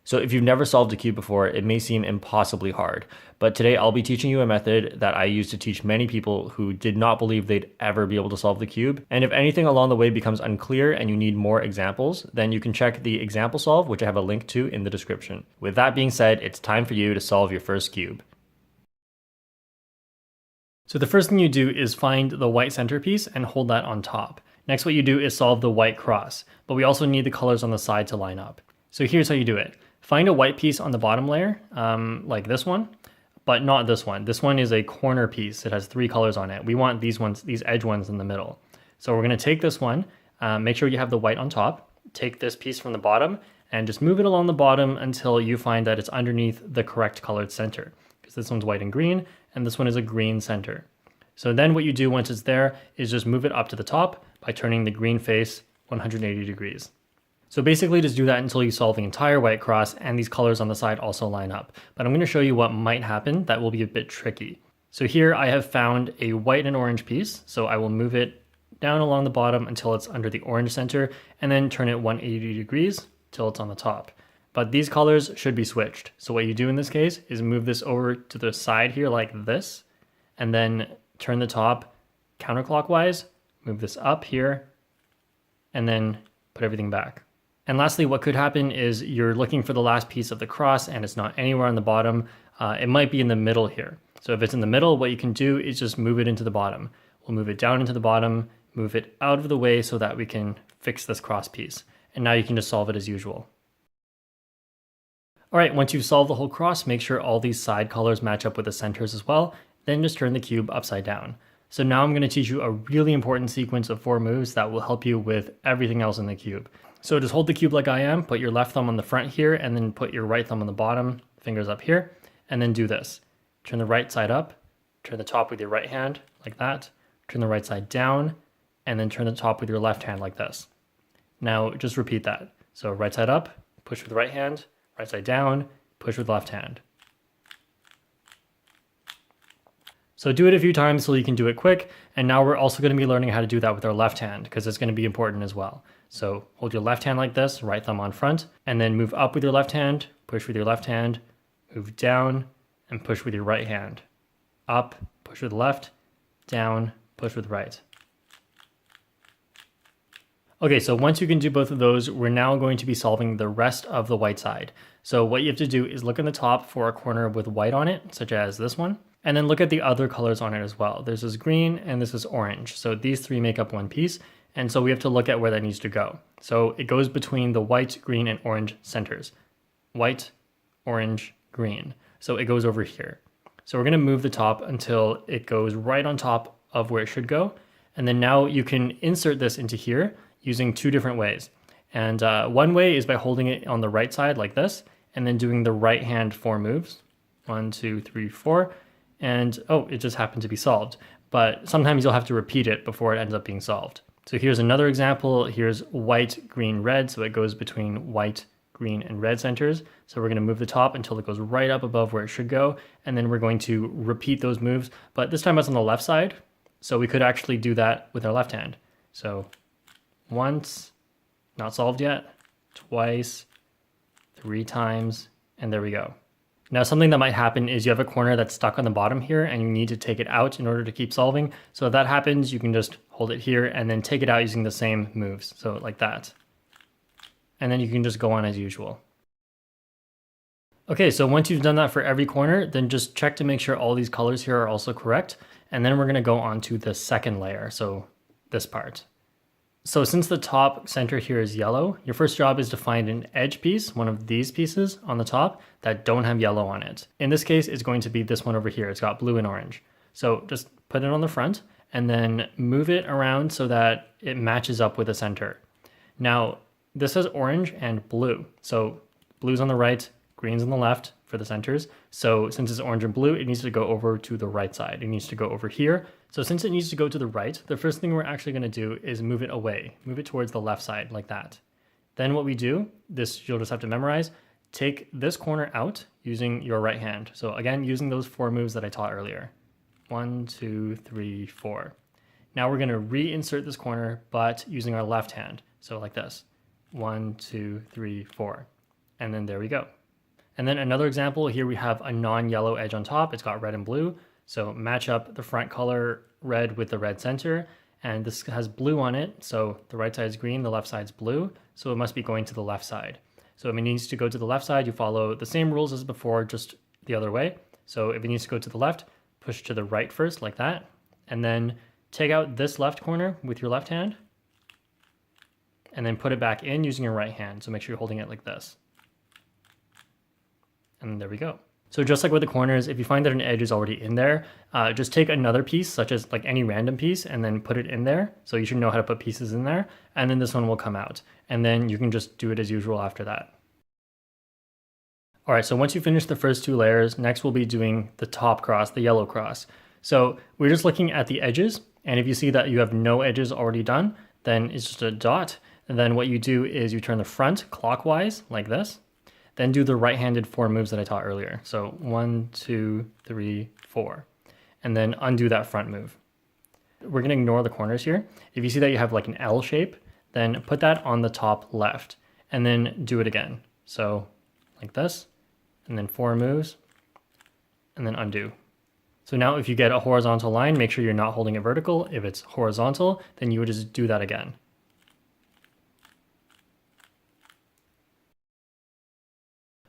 So if you've never solved a cube before, it may seem impossibly hard, but today I'll be teaching you a method that I used to teach many people who did not believe they'd ever be able to solve the cube. And if anything along the way becomes unclear and you need more examples, then you can check the example solve, which I have a link to in the description. With that being said, it's time for you to solve your first cube. So the first thing you do is find the white centerpiece and hold that on top. Next, what you do is solve the white cross, but we also need the colors on the side to line up. So here's how you do it. Find a white piece on the bottom layer, like this one, but not this one. This one is a corner piece. It has 3 colors on it. We want these ones, these edge ones in the middle. So we're gonna take this one, make sure you have the white on top, take this piece from the bottom and just move it along the bottom until you find that it's underneath the correct colored center. Because this one's white and green, and this one is a green center. So then what you do once it's there is just move it up to the top by turning the green face 180 degrees. So basically just do that until you solve the entire white cross and these colors on the side also line up. But I'm going to show you what might happen that will be a bit tricky. So here I have found a white and orange piece. So I will move it down along the bottom until it's under the orange center and then turn it 180 degrees till it's on the top. But these colors should be switched. So what you do in this case is move this over to the side here like this and then turn the top counterclockwise, move this up here and then put everything back. And lastly, what could happen is you're looking for the last piece of the cross and it's not anywhere on the bottom. It might be in the middle here. So if it's in the middle, what you can do is just move it into the bottom. We'll move it down into the bottom, move it out of the way so that we can fix this cross piece. And now you can just solve it as usual. All right, once you've solved the whole cross, make sure all these side colors match up with the centers as well. Then just turn the cube upside down. So now I'm going to teach you a really important sequence of 4 moves that will help you with everything else in the cube. So just hold the cube like I am, put your left thumb on the front here, and then put your right thumb on the bottom, fingers up here, and then do this. Turn the right side up, turn the top with your right hand like that, turn the right side down, and then turn the top with your left hand like this. Now just repeat that. So right side up, push with the right hand, right side down, push with left hand. So do it a few times so you can do it quick. And now we're also going to be learning how to do that with our left hand because it's going to be important as well. So hold your left hand like this, right thumb on front, and then move up with your left hand, push with your left hand, move down, and push with your right hand. Up, push with left, down, push with right. Okay, so once you can do both of those, we're now going to be solving the rest of the white side. So what you have to do is look in the top for a corner with white on it, such as this one, and then look at the other colors on it as well. This is green and this is orange. So these 3 make up one piece. And so we have to look at where that needs to go. So it goes between the white, green, and orange centers. White, orange, green. So it goes over here. So we're going to move the top until it goes right on top of where it should go. And then now you can insert this into here using 2 different ways. And one way is by holding it on the right side like this, and then doing the right hand 4 moves. 1, 2, 3, 4. And oh, it just happened to be solved. But sometimes you'll have to repeat it before it ends up being solved. So here's another example. Here's white, green, red. So it goes between white, green, and red centers. So we're going to move the top until it goes right up above where it should go. And then we're going to repeat those moves. But this time it's on the left side. So we could actually do that with our left hand. So once, not solved yet, twice, 3 times, and there we go. Now something that might happen is you have a corner that's stuck on the bottom here and you need to take it out in order to keep solving. So if that happens, you can just hold it here and then take it out using the same moves. So like that. And then you can just go on as usual. Okay, so once you've done that for every corner, then just check to make sure all these colors here are also correct. And then we're going to go on to the second layer. So this part. So since the top center here is yellow, your first job is to find an edge piece, one of these pieces on the top that don't have yellow on it. In this case, it's going to be this one over here. It's got blue and orange. So just put it on the front and then move it around so that it matches up with the center. Now, this is orange and blue. So blue's on the right, green's on the left for the centers. So since it's orange and blue, it needs to go over to the right side. It needs to go over here. So since it needs to go to the right, the first thing we're actually going to do is move it away, move it towards the left side like that. Then what we do, this you'll just have to memorize, take this corner out using your right hand. So again, using those 4 moves that I taught earlier. 1, 2, 3, 4. Now we're going to reinsert this corner, but using our left hand. So like this. 1, 2, 3, 4. and then there we go. And then another example, here we have a non-yellow edge on top. It's got red and blue. So match up the front color red with the red center. And this has blue on it. So the right side is green, the left side's blue. So it must be going to the left side. So if it needs to go to the left side, you follow the same rules as before, just the other way. So if it needs to go to the left, push to the right first like that. And then take out this left corner with your left hand. And then put it back in using your right hand. So make sure you're holding it like this. And there we go. So just like with the corners, if you find that an edge is already in there, just take another piece, such as like any random piece, and then put it in there. So you should know how to put pieces in there, and then this one will come out. And then you can just do it as usual after that. All right, so once you finish the first two layers, next we'll be doing the top cross, the yellow cross. So we're just looking at the edges, and if you see that you have no edges already done, then it's just a dot. And then what you do is you turn the front clockwise like this. Then do the right-handed 4 moves that I taught earlier. So 1, 2, 3, 4. And then undo that front move. We're going to ignore the corners here. If you see that you have like an L shape, then put that on the top left. And then do it again. So like this. And then 4 moves. And then undo. So now if you get a horizontal line, make sure you're not holding it vertical. If it's horizontal, then you would just do that again.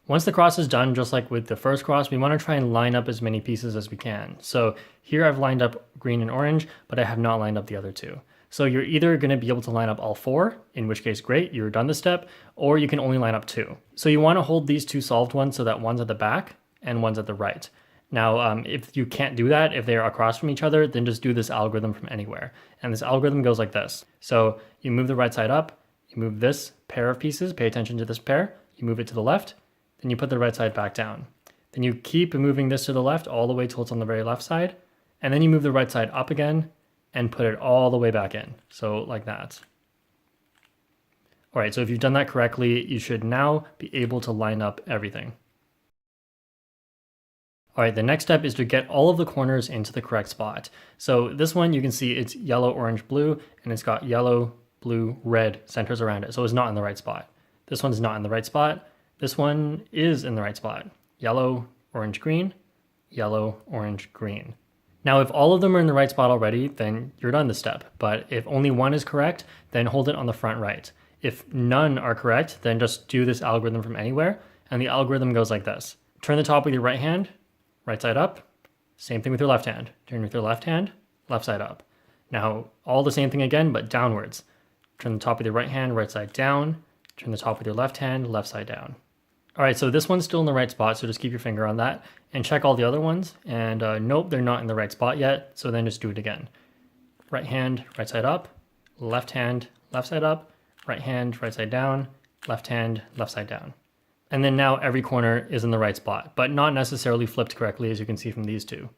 Once the cross is done, just like with the first cross, we want to try and line up as many pieces as we can. So here I've lined up green and orange, but I have not lined up the other two. So you're either going to be able to line up all 4, in which case great, you're done the step, or you can only line up 2. So you want to hold these 2 solved ones so that one's at the back and one's at the right. Now, if you can't do that, if they're across from each other, then just do this algorithm from anywhere. And this algorithm goes like this. So you move the right side up, you move this pair of pieces, pay attention to this pair, you move it to the left, then you put the right side back down. Then you keep moving this to the left all the way till it's on the very left side. And then you move the right side up again and put it all the way back in. So like that. All right, so if you've done that correctly, you should now be able to line up everything. All right, the next step is to get all of the corners into the correct spot. So this one, you can see it's yellow, orange, blue, and it's got yellow, blue, red centers around it. So it's not in the right spot. This one's not in the right spot. This one is in the right spot. Yellow, orange, green, yellow, orange, green. Now, if all of them are in the right spot already, then you're done this step. But if only one is correct, then hold it on the front right. If none are correct, then just do this algorithm from anywhere. And the algorithm goes like this. Turn the top with your right hand, right side up. Same thing with your left hand. Turn with your left hand, left side up. Now, all the same thing again, but downwards. Turn the top with your right hand, right side down. Turn the top with your left hand, left side down. All right, so this one's still in the right spot, so just keep your finger on that and check all the other ones. And nope, they're not in the right spot yet, so then just do it again. Right hand, right side up, left hand, left side up, right hand, right side down, left hand, left side down. And then now every corner is in the right spot, but not necessarily flipped correctly, as you can see from these two.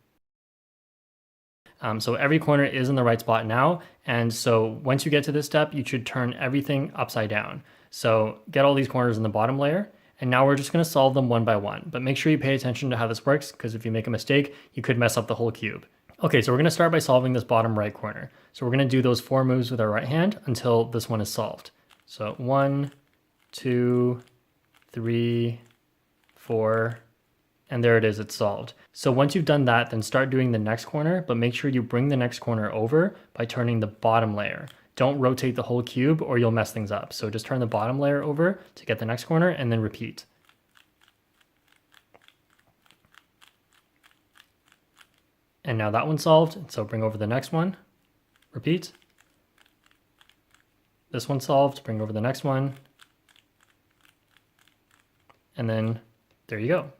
So every corner is in the right spot now, and so once you get to this step, you should turn everything upside down. So get all these corners in the bottom layer, and now we're just going to solve them one by one. But make sure you pay attention to how this works, because if you make a mistake, you could mess up the whole cube. Okay, so we're going to start by solving this bottom right corner. So we're going to do those 4 moves with our right hand until this one is solved. So 1, 2, 3, 4, and there it is, it's solved. So once you've done that, then start doing the next corner, but make sure you bring the next corner over by turning the bottom layer. Don't rotate the whole cube or you'll mess things up. So just turn the bottom layer over to get the next corner and then repeat. And now that one's solved, so bring over the next one, repeat. This one's solved, bring over the next one, and then there you go.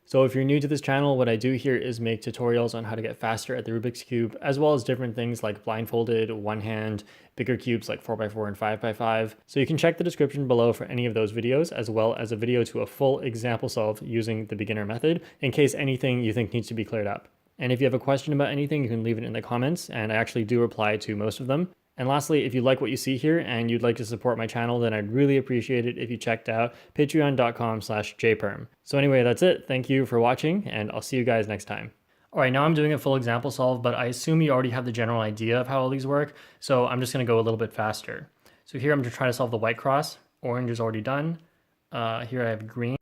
So if you're new to this channel, what I do here is make tutorials on how to get faster at the Rubik's Cube, as well as different things like blindfolded, one hand, bigger cubes like 4x4 and 5x5. So you can check the description below for any of those videos, as well as a video to a full example solve using the beginner method, in case anything you think needs to be cleared up. And if you have a question about anything, you can leave it in the comments, and I actually do reply to most of them. And lastly, if you like what you see here and you'd like to support my channel, then I'd really appreciate it if you checked out patreon.com/jperm. So anyway, that's it. Thank you for watching, and I'll see you guys next time. All right, now I'm doing a full example solve, but I assume you already have the general idea of how all these work, so I'm just gonna go a little bit faster. So here I'm just trying to solve the white cross. Orange is already done. Here I have green.